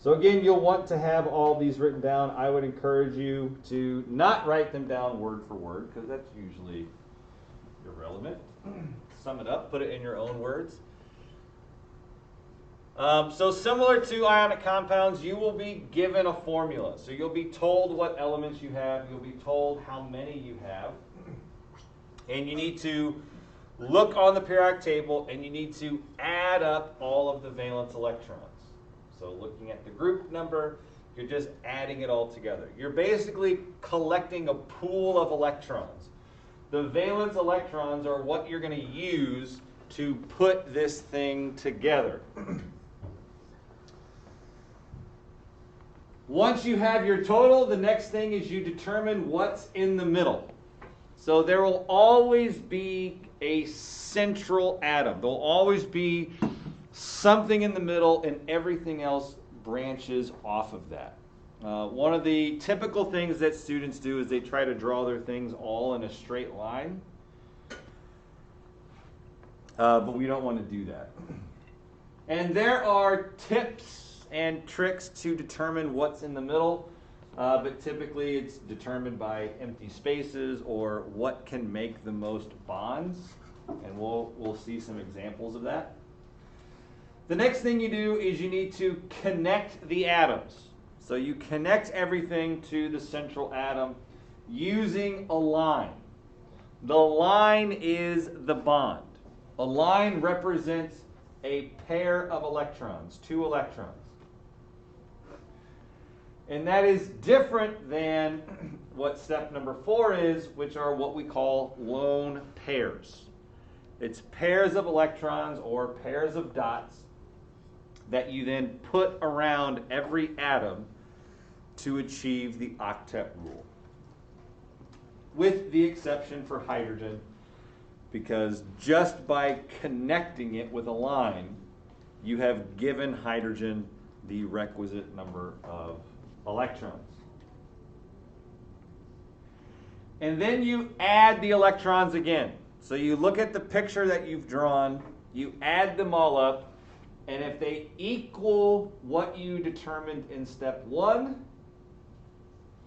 So again, you'll want to have all these written down. I would encourage you to not write them down word for word, because that's usually irrelevant. Sum it up, put it in your own words. So similar to ionic compounds, you will be given a formula. So you'll be told what elements you have, you'll be told how many you have, and you need to look on the periodic table and you need to add up all of the valence electrons. So looking at the group number, you're just adding it all together. You're basically collecting a pool of electrons. The valence electrons are what you're going to use to put this thing together. Once you have your total, the next thing is you determine what's in the middle. So there will always be a central atom. There'll always be something in the middle, and everything else branches off of that. One of the typical things that students do is they try to draw their things all in a straight line. But we don't want to do that. And there are tips and tricks to determine what's in the middle, but typically it's determined by empty spaces or what can make the most bonds, and we'll see some examples of that. The next thing you do is you need to connect the atoms. So you connect everything to the central atom using a line. The line is the bond. A line represents a pair of electrons, 2 electrons. And that is different than what step number 4 is, which are what we call lone pairs. It's pairs of electrons or pairs of dots that you then put around every atom to achieve the octet rule. With the exception for hydrogen, because just by connecting it with a line, you have given hydrogen the requisite number of electrons. And then you add the electrons again. So you look at the picture that you've drawn, you add them all up, and if they equal what you determined in step 1,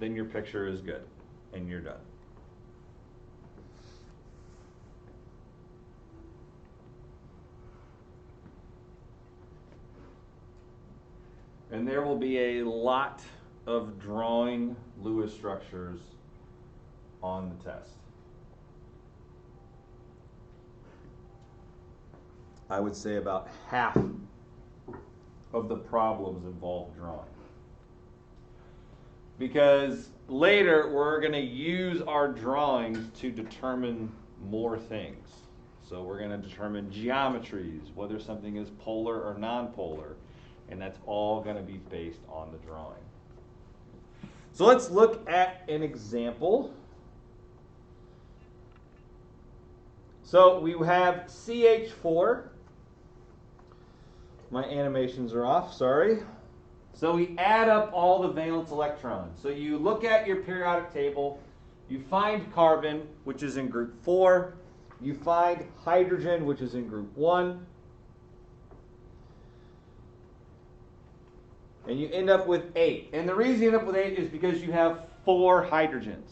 then your picture is good, and you're done. And there will be a lot of drawing Lewis structures on the test. I would say about half of the problems involve drawing. Because later we're going to use our drawings to determine more things. So we're going to determine geometries, whether something is polar or nonpolar, and that's all going to be based on the drawing. So let's look at an example. So we have CH4. My animations are off, sorry. So we add up all the valence electrons. So you look at your periodic table, you find carbon, which is in group 4, you find hydrogen, which is in group 1, and you end up with 8. And the reason you end up with 8 is because you have 4 hydrogens.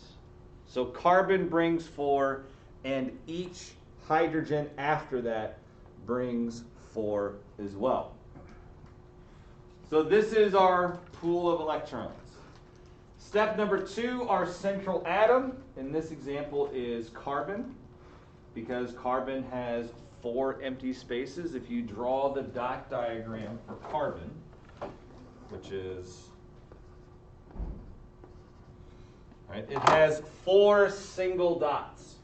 So carbon brings 4, and each hydrogen after that brings 4 as well. So this is our pool of electrons. Step number 2, our central atom. In this example is carbon, because carbon has 4 empty spaces. If you draw the dot diagram for carbon, which is, right, it has 4 single dots.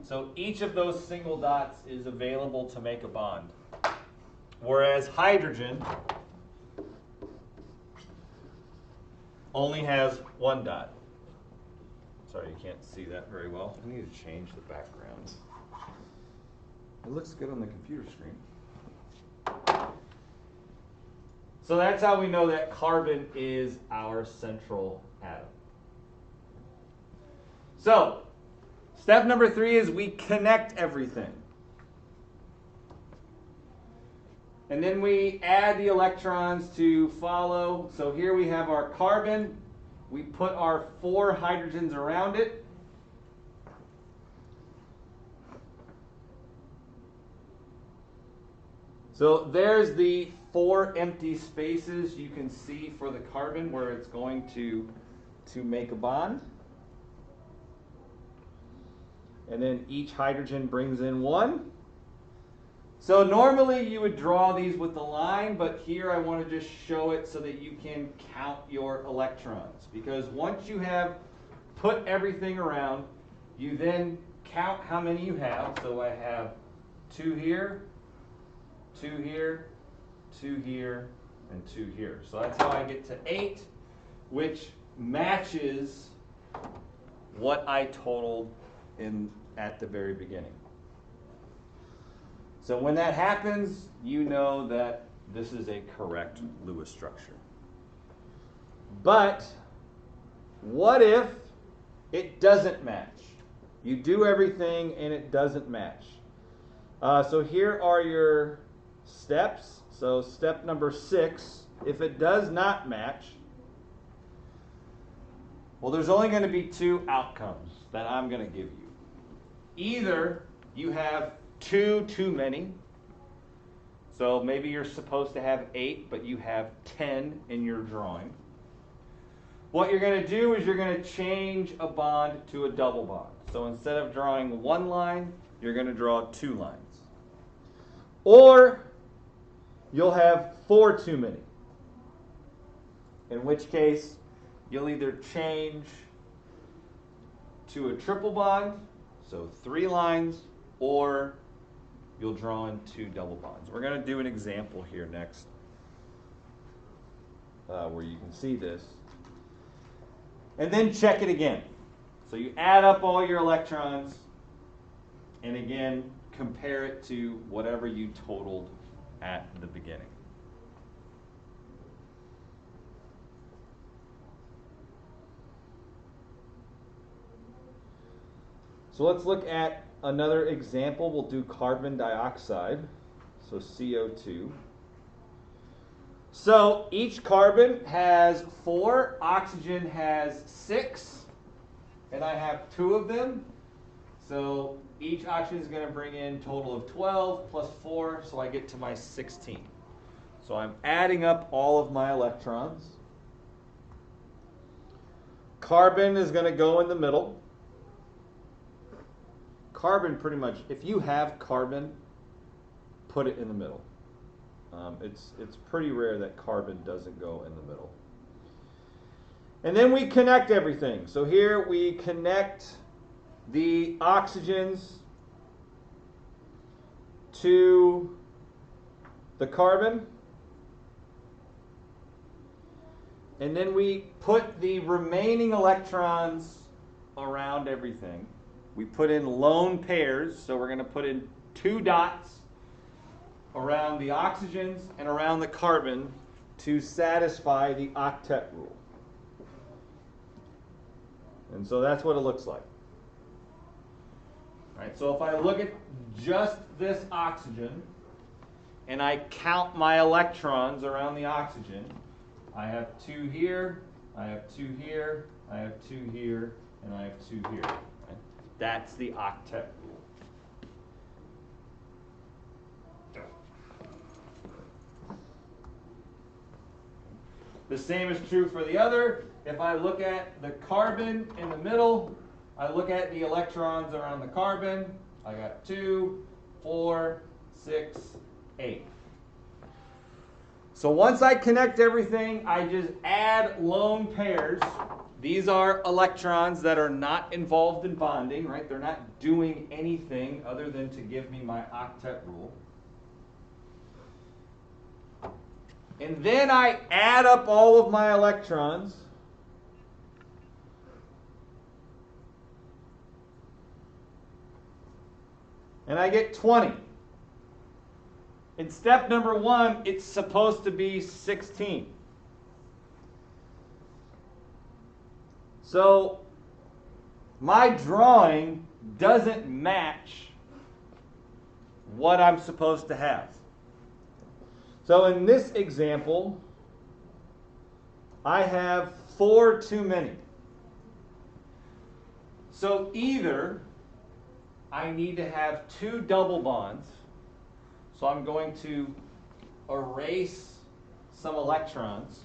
So each of those single dots is available to make a bond. Whereas hydrogen only has 1 dot. Sorry, you can't see that very well. I need to change the background. It looks good on the computer screen. So that's how we know that carbon is our central atom. So, step number 3 is we connect everything. And then we add the electrons to follow. So here we have our carbon. We put our 4 hydrogens around it. So there's the 4 empty spaces you can see for the carbon where it's going to make a bond. And then each hydrogen brings in 1. So normally you would draw these with the line, but here I want to just show it so that you can count your electrons. Because once you have put everything around, you then count how many you have. So I have 2 here, 2 here, 2 here, and 2 here. So that's how I get to 8, which matches what I totaled at the very beginning. So when that happens, you know that this is a correct Lewis structure. But what if it doesn't match? You do everything and it doesn't match. So here are your steps. So step number 6, if it does not match, well, there's only going to be 2 outcomes that I'm going to give you. Either you have 2 too many. So maybe you're supposed to have 8, but you have 10 in your drawing. What you're going to do is you're going to change a bond to a double bond. So instead of drawing 1 line, you're going to draw 2 lines. Or you'll have 4 too many. In which case, you'll either change to a triple bond, so 3 lines, or you'll draw in 2 double bonds. We're going to do an example here next where you can see this. And then check it again. So you add up all your electrons and again compare it to whatever you totaled at the beginning. So let's look at another example. We'll do carbon dioxide, so CO2. So each carbon has 4, oxygen has 6, and I have 2 of them. So each oxygen is going to bring in a total of 12 plus 4, so I get to my 16. So I'm adding up all of my electrons. Carbon is going to go in the middle. Carbon pretty much, if you have carbon, put it in the middle. It's pretty rare that carbon doesn't go in the middle. And then we connect everything. So here we connect the oxygens to the carbon. And then we put the remaining electrons around everything. We put in lone pairs, so we're going to put in 2 dots around the oxygens and around the carbon to satisfy the octet rule. And so that's what it looks like. All right, so if I look at just this oxygen and I count my electrons around the oxygen, I have 2 here, I have 2 here, I have 2 here, and I have 2 here. That's the octet rule. The same is true for the other. If I look at the carbon in the middle, I look at the electrons around the carbon. I got 2, 4, 6, 8. So once I connect everything, I just add lone pairs. These are electrons that are not involved in bonding, right? They're not doing anything other than to give me my octet rule. And then I add up all of my electrons. And I get 20. In step number 1, it's supposed to be 16. So my drawing doesn't match what I'm supposed to have. So in this example, I have 4 too many. So either I need to have 2 double bonds, so I'm going to erase some electrons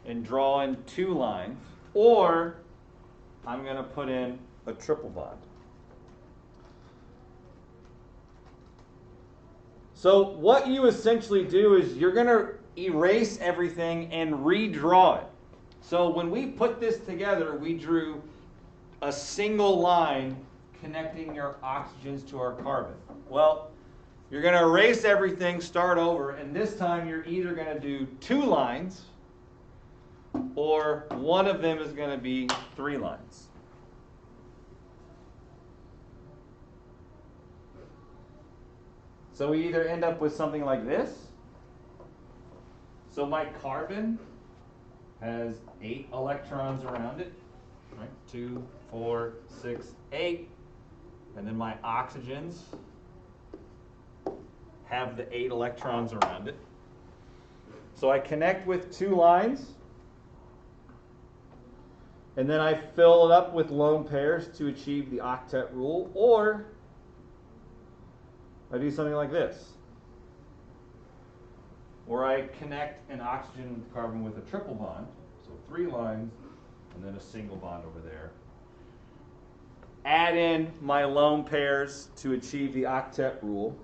and draw in 2 lines, or I'm going to put in a triple bond. So what you essentially do is you're going to erase everything and redraw it. So when we put this together, we drew a single line connecting your oxygens to our carbon. Well, you're going to erase everything, start over, and this time you're either going to do 2 lines, or one of them is going to be 3 lines. So we either end up with something like this. So my carbon has 8 electrons around it, right? 2, 4, 6, 8. And then my oxygens have the 8 electrons around it. So I connect with 2 lines, and then I fill it up with lone pairs to achieve the octet rule, or I do something like this, where I connect an oxygen with carbon with a triple bond, so 3 lines, and then a single bond over there. Add in my lone pairs to achieve the octet rule.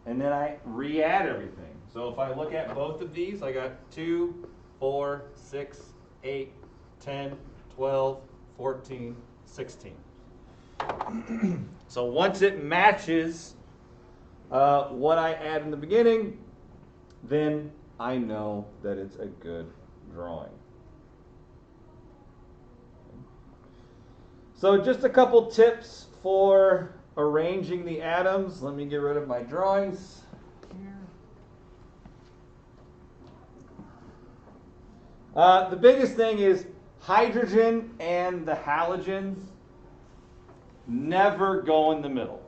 And then I re-add everything. So if I look at both of these, I got 2, 4, 6, 8, 10, 12, 14, 16. So once it matches what I add in the beginning, then I know that it's a good drawing. So just a couple tips for arranging the atoms. Let me get rid of my drawings here. The biggest thing is hydrogen and the halogens never go in the middle.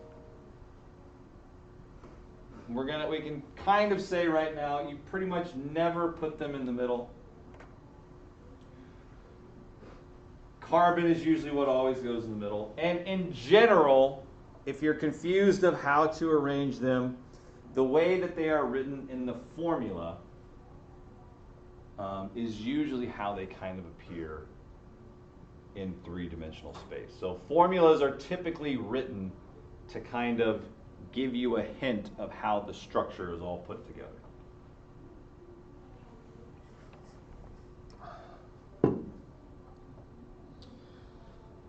We can kind of say right now, you pretty much never put them in the middle. Carbon is usually what always goes in the middle. And in general, if you're confused of how to arrange them, the way that they are written in the formula is usually how they kind of appear in 3-dimensional space. So formulas are typically written to kind of give you a hint of how the structure is all put together.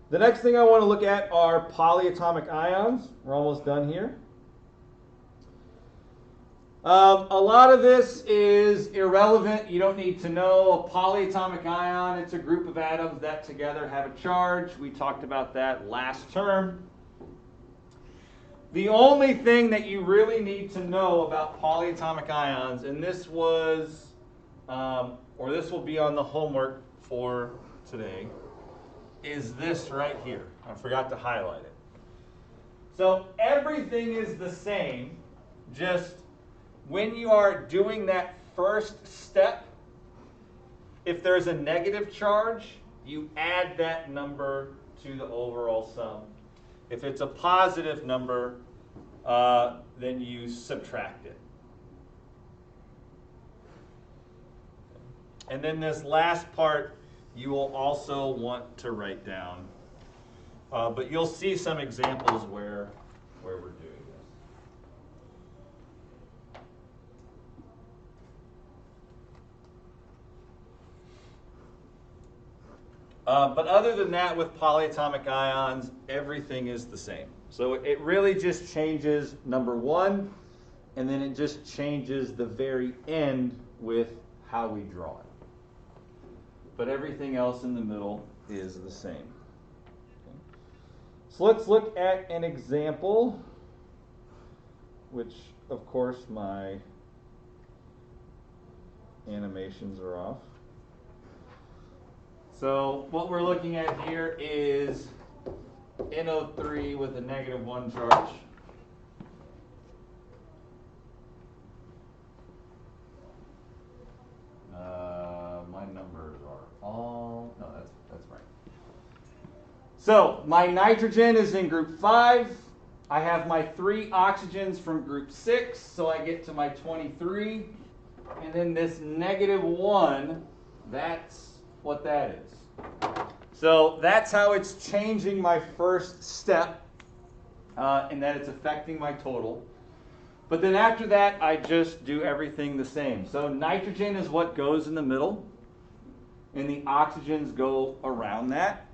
The next thing I want to look at are polyatomic ions. We're almost done here. A lot of this is irrelevant. You don't need to know. A polyatomic ion, it's a group of atoms that together have a charge. We talked about that last term. The only thing that you really need to know about polyatomic ions, and this was, or this will be on the homework for today, is this right here. I forgot to highlight it. So everything is the same, just when you are doing that first step, if there's a negative charge, you add that number to the overall sum. If it's a positive number, then you subtract it. And then this last part, you will also want to write down. But you'll see some examples where we're doing this. But other than that, with polyatomic ions, everything is the same. So it really just changes number 1, and then it just changes the very end with how we draw it. But everything else in the middle is the same. Okay. So let's look at an example, which of course my animations are off. So what we're looking at here is an NO3 with a -1 charge. My numbers are all, no, that's right. So my nitrogen is in group 5. I have my 3 oxygens from group 6, so I get to my 23. And then this -1, that's what that is. So that's how it's changing my first step, in that it's affecting my total. But then after that, I just do everything the same. So nitrogen is what goes in the middle, and the oxygens go around that.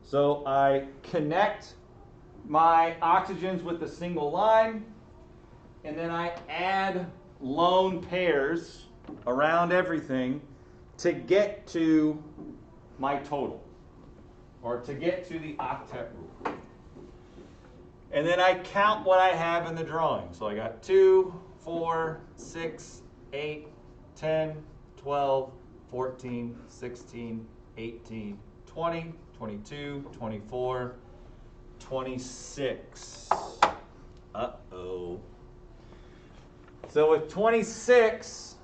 So I connect my oxygens with a single line, and then I add lone pairs around everything to get to my total, or to get to the octet rule. And then I count what I have in the drawing. So I got 2, 4, 6, 8, 10, 12, 14, 16, 18, 20, 22, 24, 26. Uh-oh. So with 26,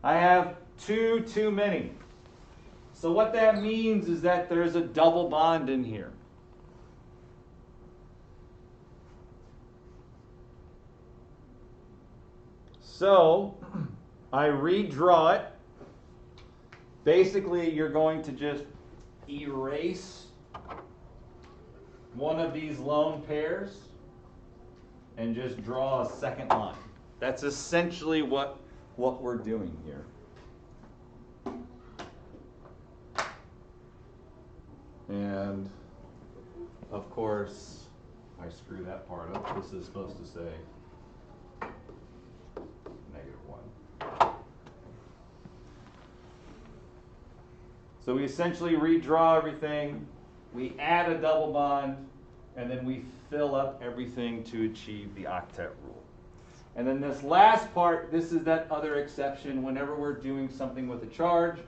I have 2 too many. So what that means is that there's a double bond in here. So I redraw it. Basically, you're going to just erase one of these lone pairs and just draw a second line. That's essentially what we're doing here. And of course, I screw that part up. This is supposed to say -1. So we essentially redraw everything, we add a double bond, and then we fill up everything to achieve the octet rule. And then this last part, this is that other exception. Whenever we're doing something with a charge,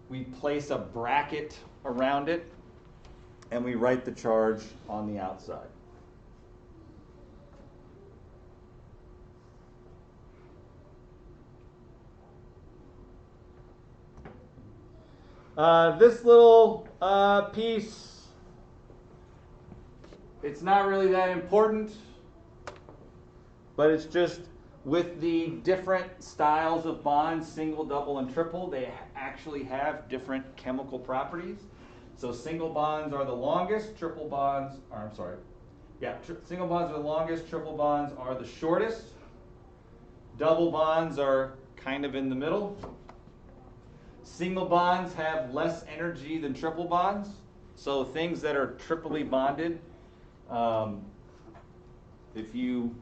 we place a bracket around it, and we write the charge on the outside. This little piece, it's not really that important, but it's just with the different styles of bonds, single, double, and triple, they actually have different chemical properties. So single bonds are the longest, triple bonds are, I'm sorry, yeah, single bonds are the longest, triple bonds are the shortest. Double bonds are kind of in the middle. Single bonds have less energy than triple bonds. So things that are triply bonded, if you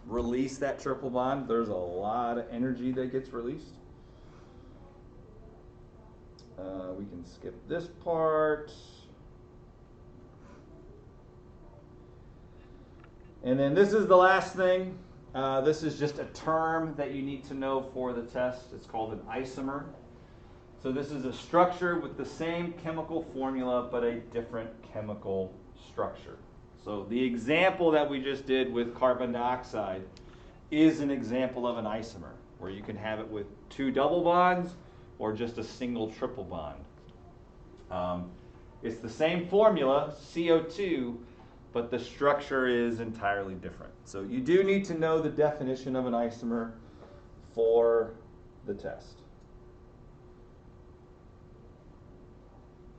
release that triple bond, there's a lot of energy that gets released. We can skip this part. And then this is the last thing. This is just a term that you need to know for the test. It's called an isomer. So this is a structure with the same chemical formula, but a different chemical structure. So the example that we just did with carbon dioxide is an example of an isomer, where you can have it with 2 double bonds or just a single triple bond. It's the same formula, CO2, but the structure is entirely different. So you do need to know the definition of an isomer for the test.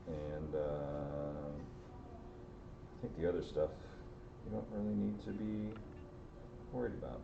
And I think the other stuff you don't really need to be worried about.